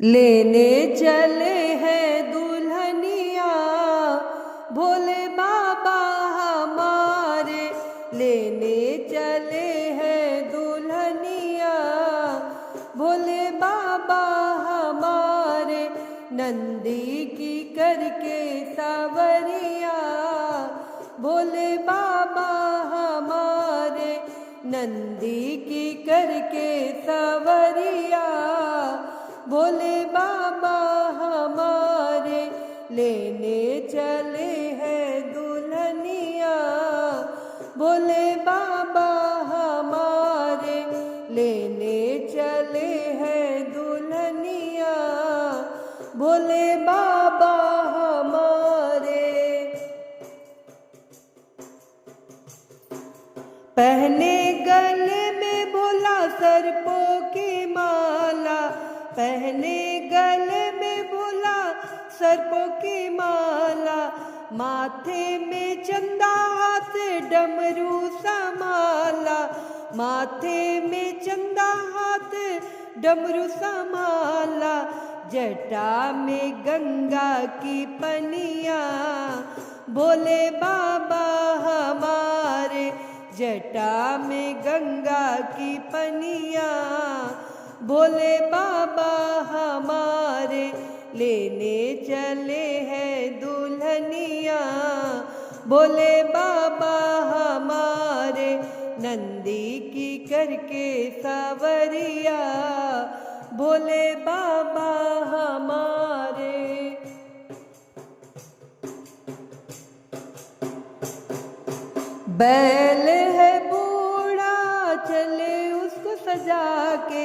लेने चले हैं दुल्हनिया भोले बाबा हमारे। लेने चले हैं दुल्हनिया भोले बाबा हमारे। नंदी की करके सावरिया भोले बाबा हमारे। नंदी की करके सावरिया भोले बाबा हमारे। लेने चले हैं दुल्हनिया भोले बाबा हमारे। लेने चले हैं दुल्हनिया भोले बाबा हमारे। पहने गले में भोला सर्पों की माला। पहने गले में भोला सर्पों की माला। माथे में चंदा हाथ डमरू संभाला। माथे में चंदा हाथ डमरू संभाला। जटा में गंगा की पनिया भोले बाबा हमारे। जटा में गंगा की पनिया भोले बाबा हमारे। लेने चले हैं दुल्हनिया भोले बाबा हमारे। नंदी की करके सावरिया भोले बाबा हमारे। बैल है बूढ़ा चले उसको सजा के।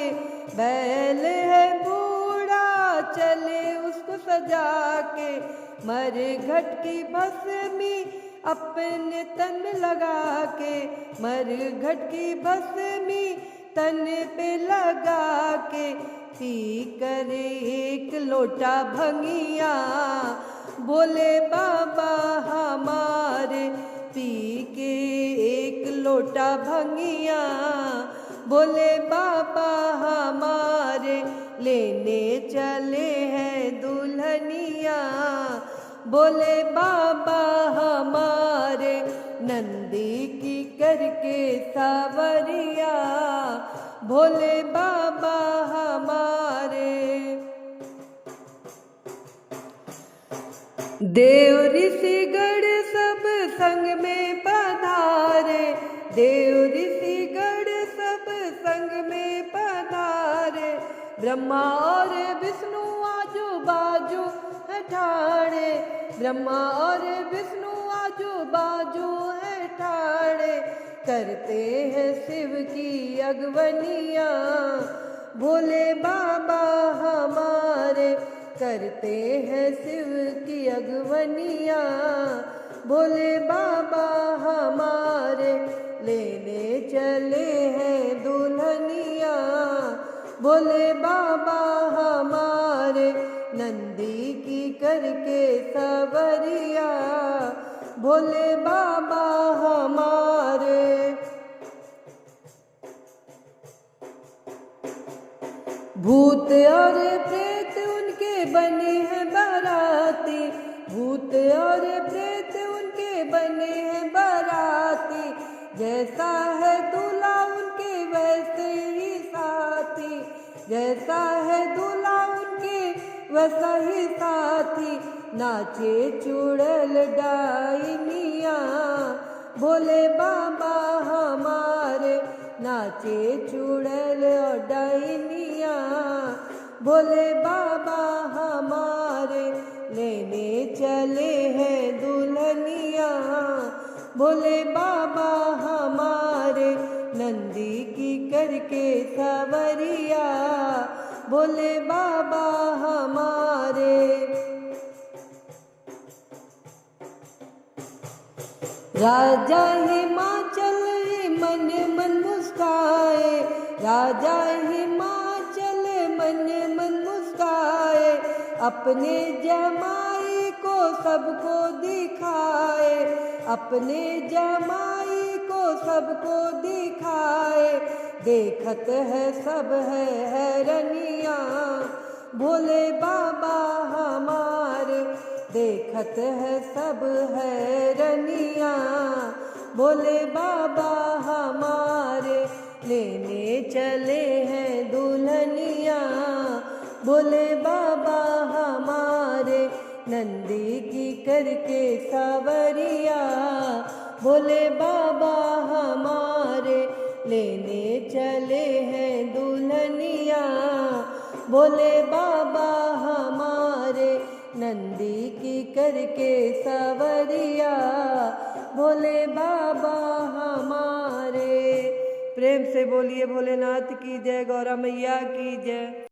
बैल है बूढ़ा चले उसको सजा के। मर घट की भस्मी अपने तन में लगा के। मर घट की भस्मी तन पे लगा के। पी कर एक लोटा भंगिया भोले बाबा हमारे। पी के एक लोटा भंगिया भोले बाबा हमारे। लेने चले हैं दुल्हनिया भोले बाबा हमारे। नंदी की करके सावरिया भोले बाबा हमारे। देव ऋषिगण सब संग में पधारे। देव ऋषिगण सब संग में पधारे। ब्रह्मा और विष्णु आजू बाजू है ठाड़े। ब्रह्मा और विष्णु आजू बाजू है ठाड़े। करते हैं शिव की अगवनिया भोले बाबा हमारे। करते हैं शिव की अगवनिया भोले बाबा हमारे। लेने चले हैं दुल्हनिया भोले बाबा हमारे। नंदी की करके सावरिया भोले बाबा हमारे। भूत और प्रेत उनके बने हैं बाराती। भूत और प्रेत उनके बने हैं बाराती। जैसा है दूल्हा उनके वैसे ही साथी। जैसा है दूल्हा उनके वैसा ही साथी। नाचे चुड़ैल डाइनिया भोले बाबा हमारे। नाचे चुड़ैल और डाइनिया भोले बाबा हमारे। लेने चले हैं दुल्हनिया भोले बाबा हमारे। नंदी की करके सावरिया भोले बाबा हमारे। राजा हिमाचल मन मन मुस्काए। राजा हिमाचल मन मन मुस्काए। अपने जमाई को सबको दिखाए। अपने जमाई को सबको दिखाए। देखत है सब है हैरनिया भोले बाबा हमारे, देखत है सब हैरनिया। भोले बाबा हमारे, लेने चले हैं दुल्हनिया। भोले बाबा हमारे, नंदी की करके सावरिया। भोले बाबा हमारे, लेने चले हैं दुल्हनिया। भोले बाबा हमारे, नंदी की करके सावरिया। भोले बाबा हमारे। प्रेम से बोलिए भोलेनाथ की जय, गौरा मैया की जय।